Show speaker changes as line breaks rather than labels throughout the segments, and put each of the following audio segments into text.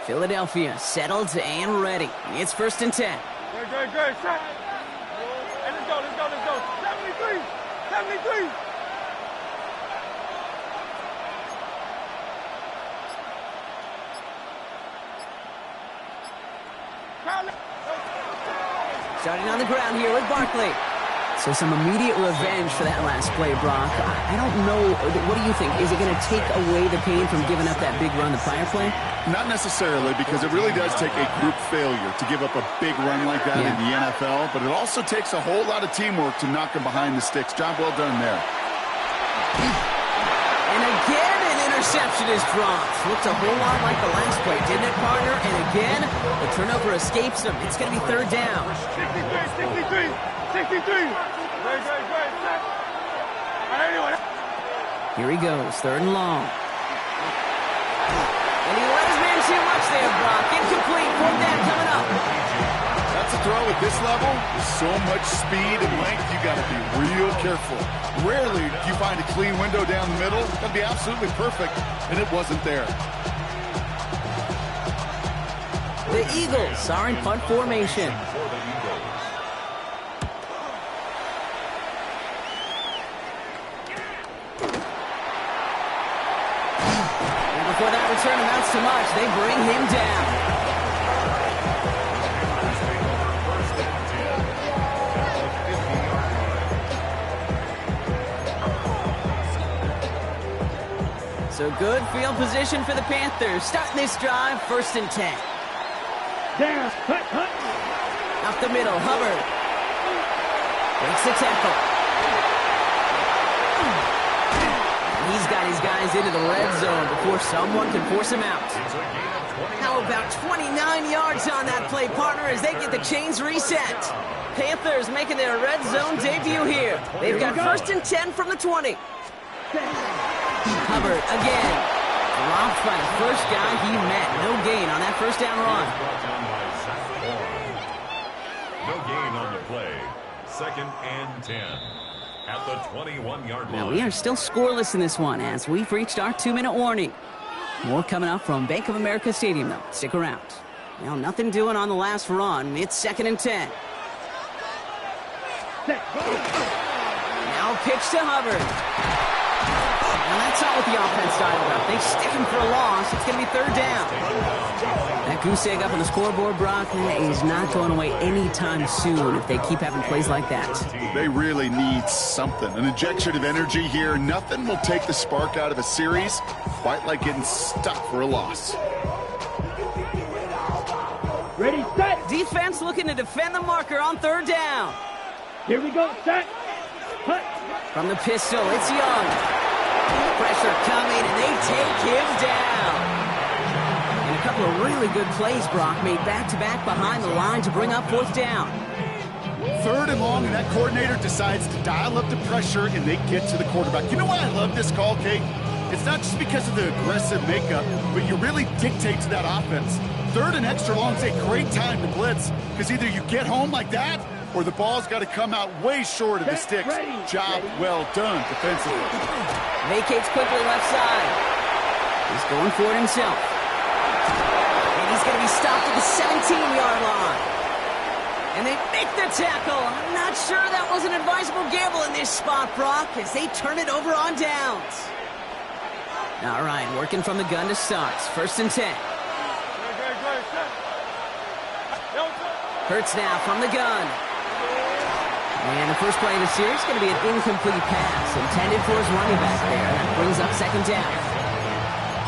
Philadelphia settled and ready. It's 1st and 10.
Good. Shot. Hey, let's go. 73. 73.
Starting on the ground here with Barkley. So some immediate revenge for that last play, Brock. I don't know. What do you think? Is it going to take away the pain from giving up that big run the prior play?
Not necessarily, because it really does take a group failure to give up a big run like that in the NFL, but it also takes a whole lot of teamwork to knock him behind the sticks. Job well done there.
And again, an interception is dropped. Looked a whole lot like the last play, didn't it, partner? And again, the turnover escapes him. It's going to be 3rd down.
63. Great.
Here he goes, 3rd and long. And he let his man too much there, Brock. Incomplete, 4th down coming up.
That's a throw at this level. With so much speed and length, you got to be real careful. Rarely do you find a clean window down the middle. That'd be absolutely perfect, and it wasn't there.
The Eagles are in punt formation. Before that return amounts to much, they bring him down. So good field position for the Panthers. Starting this drive, 1st and 10.
Down.
Up the middle, Hubbard. Breaks the tackle. He's got his guys into the red zone before someone can force him out. How about 29 yards on that play, partner, as they get the chains reset. Panthers making their red zone debut here. They've got 1st and 10 from the 20. Hubbard again. Dropped by the first guy he met. No gain on that 1st down run.
No gain on the play. 2nd and 10. At the 21-yard line.
Now, we are still scoreless in this one as we've reached our 2-minute warning. More coming up from Bank of America Stadium, though. Stick around. Now, nothing doing on the last run. It's 2nd and 10. Now pitch to Hubbard. And that's all with the offense dialed up. They stick him for a loss. It's going to be 3rd down. That goose egg up on the scoreboard, Brock, is not going away anytime soon if they keep having plays like that.
They really need something. An injection of energy here. Nothing will take the spark out of a series quite like getting stuck for a loss.
Ready, set.
Defense looking to defend the marker on 3rd down.
Here we go, set. Hut.
From the pistol, it's Young. Pressure coming, and they take him down. And a couple of really good plays, Brock, made back-to-back behind the line to bring up 4th down.
3rd and long, and that coordinator decides to dial up the pressure, and they get to the quarterback. You know why I love this call, Kate? It's not just because of the aggressive makeup, but you really dictate to that offense. 3rd and extra long is a great time to blitz, because either you get home like that, or the ball's got to come out way short of the sticks. Job well done defensively.
Vacates quickly left side. He's going for it himself. And he's going to be stopped at the 17-yard line. And they make the tackle. I'm not sure that was an advisable gamble in this spot, Brock, as they turn it over on downs. All right, working from the gun to start. 1st and 10. Hurts now from the gun. And the first play of the series is going to be an incomplete pass intended for his running back there. That brings up 2nd down.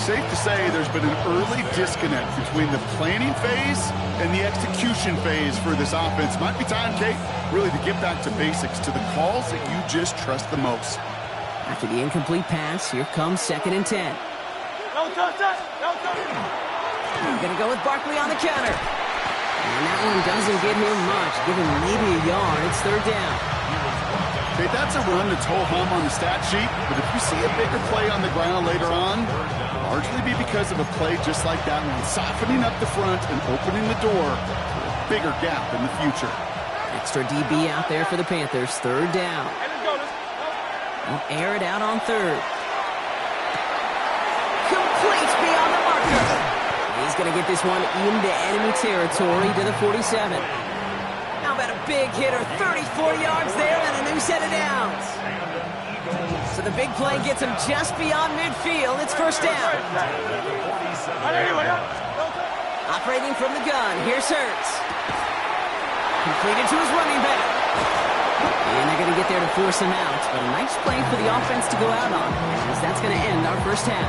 Safe to say there's been an early disconnect between the planning phase and the execution phase for this offense. Might be time, Kate, really to get back to basics, to the calls that you just trust the most.
After the incomplete pass, here comes 2nd and 10. Going to go with Barkley on the counter. And that one doesn't get him much. Give him maybe a yard. It's 3rd down.
Okay, that's a run that's ho-hum on the stat sheet, but if you see a bigger play on the ground later on, largely be because of a play just like that one, softening up the front and opening the door for a bigger gap in the future.
Extra DB out there for the Panthers. 3rd down. They'll air it out on 3rd. Complete beyond the marker. He's going to get this one into enemy territory to the 47. How about a big hitter, 34 yards there and a new set of downs. So the big play gets him just beyond midfield. It's first down. Operating from the gun, here's Hurts. Completed to his running back. And they're going to get there to force him out. But a nice play for the offense to go out on, as that's going to end our first half.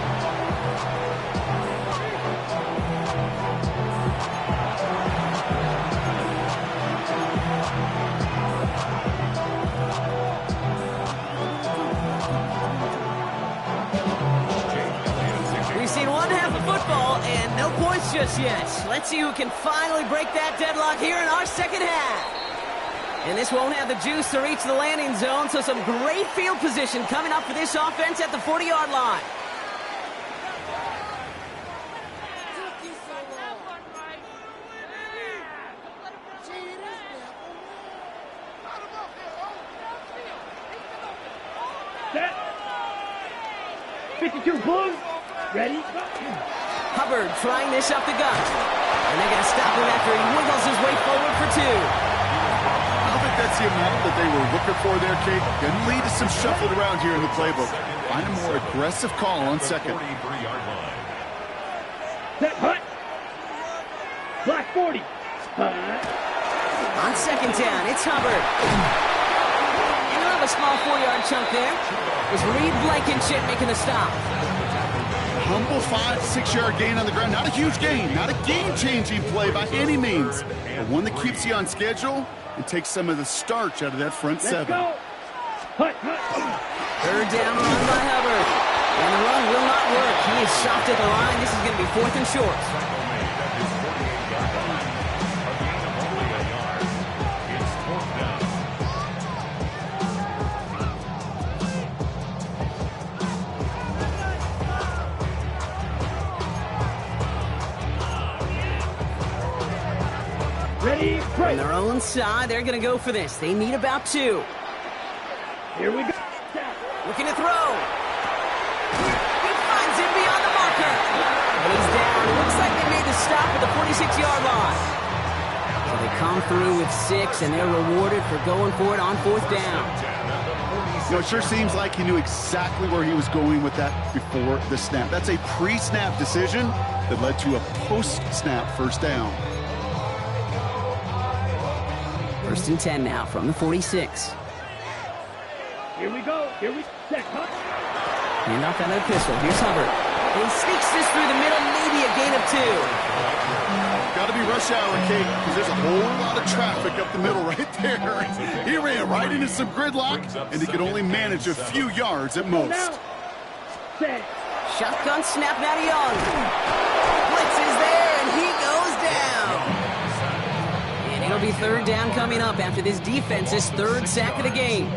And no points just yet. Let's see who can finally break that deadlock here in our second half. And this won't have the juice to reach the landing zone, so some great field position coming up for this offense at the 40-yard line.
Set. 52 blue. Ready?
Hubbard trying this up the gut. And they're going to stop him after he wiggles his way forward for 2.
I don't think that's the amount that they were looking for there, Kate. Going to lead to some shuffled around here in the playbook. Find a more aggressive call on second.
Set, hut. Black 40.
On second down, it's Hubbard. And they'll have a small 4-yard chunk there. It was Reed Blankenship making the stop.
Humble 5-6-yard gain on the ground. Not a huge gain, not a game-changing play by any means, but one that keeps you on schedule and takes some of the starch out of that front seven.
Let's go. Hut, hut.
Third down run by Hubbard. And the run will not work. He is stopped at the line. This is going to be 4th and short.
Ready,
On their own side, they're going to go for this. They need about 2.
Here we go.
Looking to throw. He finds him beyond the marker. And he's down. It looks like they made the stop at the 46-yard line. So they come through with 6, and they're rewarded for going for it on 4th down.
You know, it sure seems like he knew exactly where he was going with that before the snap. That's a pre-snap decision that led to a post-snap first down.
1st and 10 now from the 46.
Here we go. Here we set. Hut.
Hand off that pistol. Here's Hubbard. And he sneaks this through the middle, maybe a gain of 2.
Got to be rush hour, Kate, because there's a whole lot of traffic up the middle right there. He ran right into some gridlock, and he could only manage a few yards at most.
Set.
Shotgun snap, now to Young. Blitz is there, and he goes down. And it'll be 3rd down coming up after this defense's 3rd sack of the game.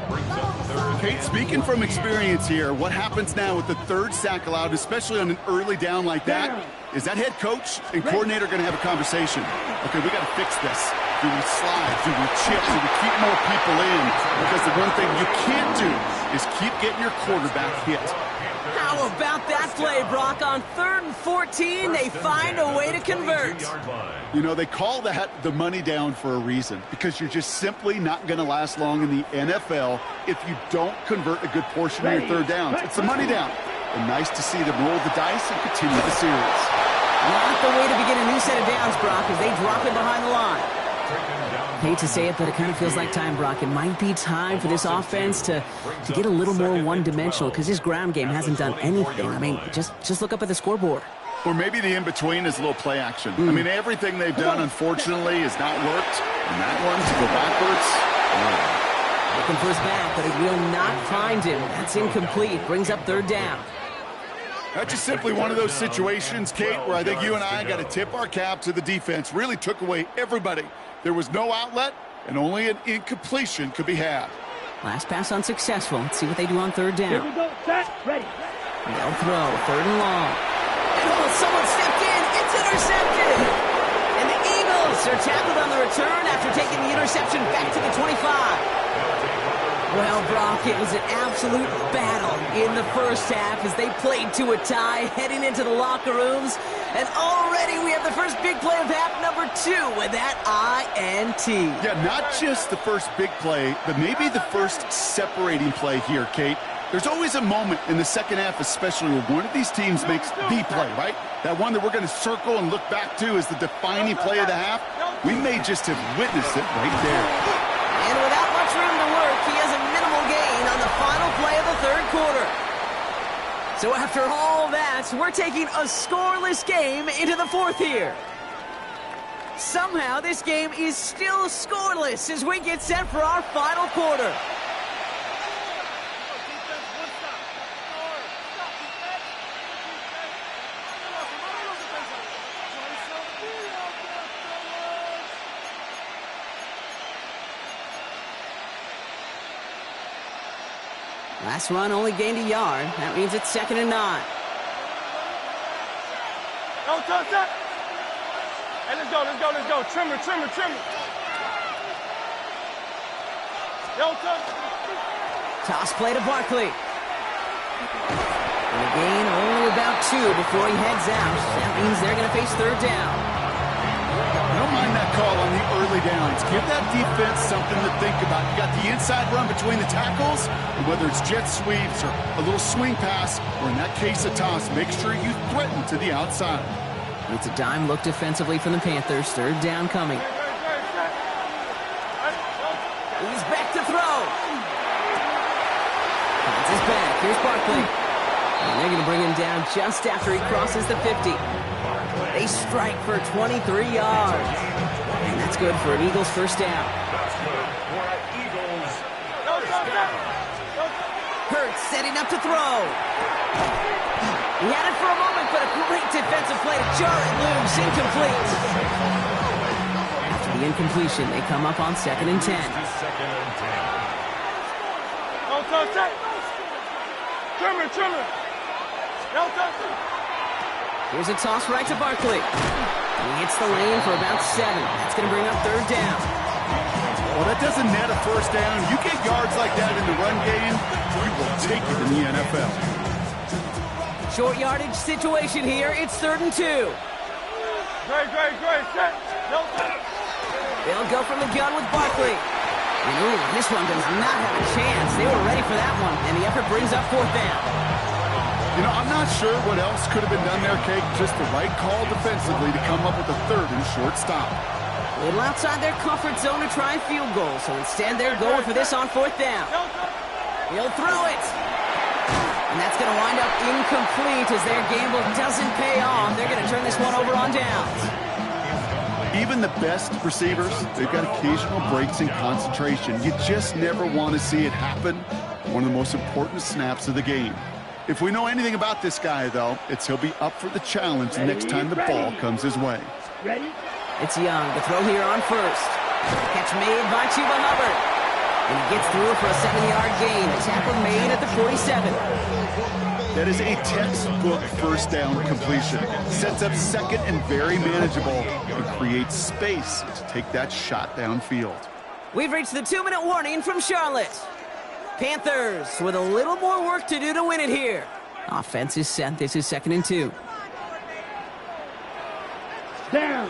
Kate, speaking from experience here, what happens now with the 3rd sack allowed, especially on an early down like that, is that head coach and coordinator going to have a conversation. Okay, we got to fix this. Do we slide? Do we chip? Do we keep more people in? Because the one thing you can't do is keep getting your quarterback hit.
How about that play, Brock? On 3rd and 14, they find a way to convert.
You know, they call that the money down for a reason, because you're just simply not going to last long in the NFL if you don't convert a good portion of your 3rd downs. It's the money down. And nice to see them roll the dice and continue the series.
Not the way to begin a new set of downs, Brock, as they drop it behind the line. Hate to say it, but it kind of feels like time, Brock. It might be time for this offense to get a little more one-dimensional, because his ground game hasn't done anything. I mean, just look up at the scoreboard.
Or maybe the in-between is a little play action. I mean, everything they've done, unfortunately, has not worked. And that one, to go backwards,
looking for his back, but it will not find him. That's incomplete. Brings up 3rd down.
That's just simply one of those situations, Kate, where I think you and I got to tip our cap to the defense. Really took away everybody. There was no outlet, and only an incompletion could be had.
Last pass unsuccessful. Let's see what they do on 3rd down.
Here we go. Set. Ready.
They'll throw. 3rd and long. And someone stepped in. It's intercepted. And the Eagles are tackled on the return after taking the interception back to the 25. Well, Brock, it was an absolute battle in the first half as they played to a tie, heading into the locker rooms. And already we have the first big play of half number 2 with that INT.
Yeah, not just the first big play, but maybe the first separating play here, Kate. There's always a moment in the second half, especially where one of these teams makes the play, right? That one that we're going to circle and look back to as the defining play of the half. We may just have witnessed it right there.
And without much room to work, he has a minimal gain on the final play of the third quarter. So after all that, we're taking a scoreless game into the fourth here. Somehow, this game is still scoreless as we get set for our final quarter. Last run only gained a yard. That means it's 2nd and 9.
Go, touch that. Hey, let's go. Trimmer. Yo, touch.
Toss play to Barkley. And a gain only about 2 before he heads out. That means they're going to face third down.
I don't mind that call on the early downs. Give that defense something to think about. You got the inside run between the tackles, and whether it's jet sweeps or a little swing pass, or in that case a toss, make sure you threaten to the outside.
It's a dime look defensively from the Panthers. Third down coming. He's back to throw. That's his back. Here's Barkley. And they're going to bring him down just after he crosses the 50. They strike for 23 yards. And that's good for an Eagles first down. Hurts setting up to throw. He had it for a moment, but a great defensive play to jar it loose. Incomplete. After the incompletion, they come up on 2nd and 10.
Trimmer.
Here's a toss right to Barkley. And he hits the lane for about 7. That's going to bring up third down.
Well, that doesn't net a first down. You get yards like that in the run game, you will take it in the NFL.
Short yardage situation here. It's 3rd and 2.
Great. Set.
They'll go from the gun with Barkley. And ooh, this one does not have a chance. They were ready for that one, and the effort brings up 4th down.
You know, I'm not sure what else could have been done there, Kate. Just the right call defensively to come up with a 3rd and short stop.
A little outside their comfort zone to try field goal, so instead they're going for this on 4th down. He'll throw it. And that's going to wind up incomplete as their gamble doesn't pay off. They're going to turn this one over on downs.
Even the best receivers, they've got occasional breaks in concentration. You just never want to see it happen. One of the most important snaps of the game. If we know anything about this guy, though, it's he'll be up for the challenge the next time the ball comes his way.
Ready?
It's Young. The throw here on first. Catch made by Chuba Hubbard. And he gets through for a 7-yard gain. A tackle made at the 47.
That is a textbook first down completion. Sets up 2nd and very manageable and creates space to take that shot downfield.
We've reached the 2-minute warning from Charlotte. Panthers with a little more work to do to win it here. Offense is set. This is 2nd and 2.
Down.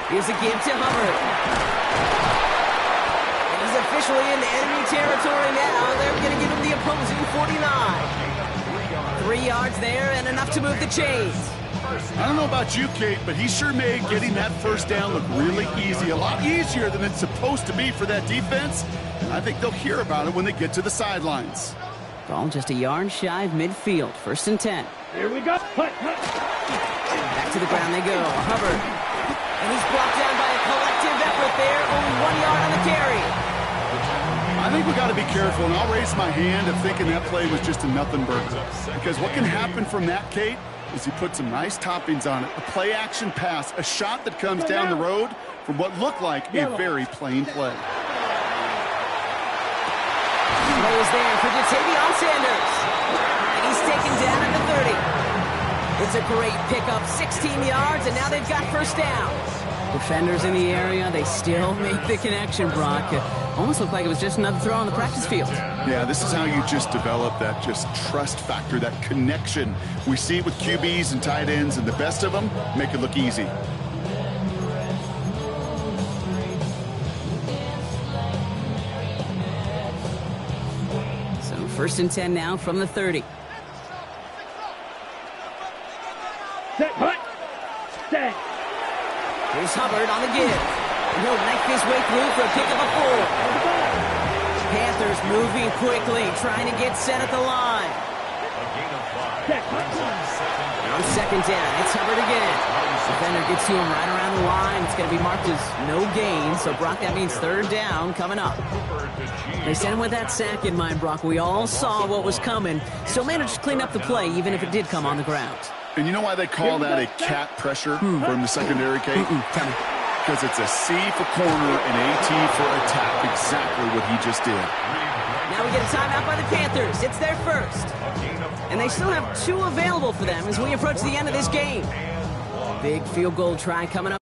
Here's a give to Hubbard. And he's officially into enemy territory now. They're going to give him the opposing 49. 3 yards there and enough to move the chains.
I don't know about you, Kate, but he sure made getting that first down look really easy. A lot easier than it's supposed to be for that defense. And I think they'll hear about it when they get to the sidelines.
Ball just a yard shy of midfield. 1st and 10.
Here we go.
Back to the ground they go. Hubbard. And he's brought down by a collective effort there. Only 1 yard on the carry.
I think we got to be careful, and I'll raise my hand of thinking that play was just a nothing burger. Because what can happen from that, Kate, is he put some nice toppings on it. A play-action pass, a shot that comes down the road from what looked like a very plain play.
Plays there for Jatavion Sanders. And he's taken down at the 30. It's a great pickup, 16 yards, and now they've got first down. Defenders in the area, they still make the connection, Brock. It almost looked like it was just another throw on the practice field.
Yeah, this is how you just develop that just trust factor, that connection. We see it with QBs and tight ends, and the best of them make it look easy.
So 1st and 10 now from the 30.
Set, punt. Set.
Here's Hubbard on the give. And he'll knife his way through for a pick of a 4. Panthers moving quickly, trying to get set at the line. On 2nd down, it's Hubbard again. Defender gets to him right around the line. It's going to be marked as no gain. So, Brock, that means 3rd down coming up. They sent him with that sack in mind, Brock. We all saw what was coming. Still managed to clean up the play, even if it did come on the ground.
And you know why they call that a cat pressure from the secondary, Kate? Because it's a C for corner and a T for attack. Exactly what he just did.
Now we get a timeout by the Panthers. It's their first. And they still have 2 available for them as we approach the end of this game. Big field goal try coming up.